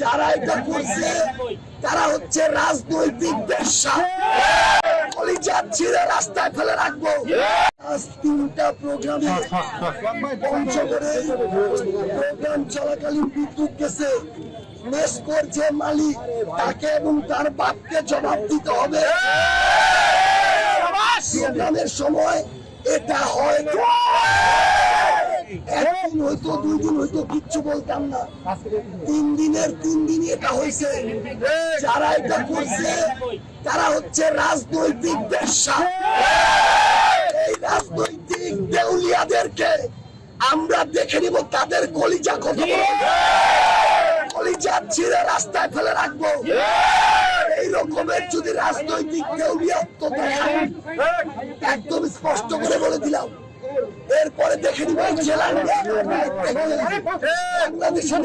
যারা এটা করছে তারা হচ্ছে রাজনৈতিক বেশ্যা। কলিজা ছিঁড়ে রাস্তায় ফেলে রাখবো। আজ 3টা প্রোগ্রামে পঞ্চগড়ে প্রোগ্রাম চলাকালীন বিদ্যুৎ গেছে। মেসকোর যে মালিক তাকে এবং তার বাপকে জবাব দিতে হবে। প্রোগ্রামের সময় এটা হয়তো একদিন হয়তো 2 দিন হয়তো কিচ্ছু বলতাম না, 3 দিনের 3 দিনই এটা হয়েছে। যারা এটা করছে তারা হচ্ছে রাজনৈতিক বেশ্যা। এই রাজনৈতিক দেউলিয়াদেরকে আমরা দেখে নিব তাদের কলিজা কত বড়। কলিজা ছিঁড়ে রাস্তায় ফেলে রাখবো। এই রকমের যদি রাজনৈতিক দেউলিয়াত্ব দেখায় একদম স্পষ্ট করে বলে দিলাম, এরপরে দেখে নিব বাংলাদেশের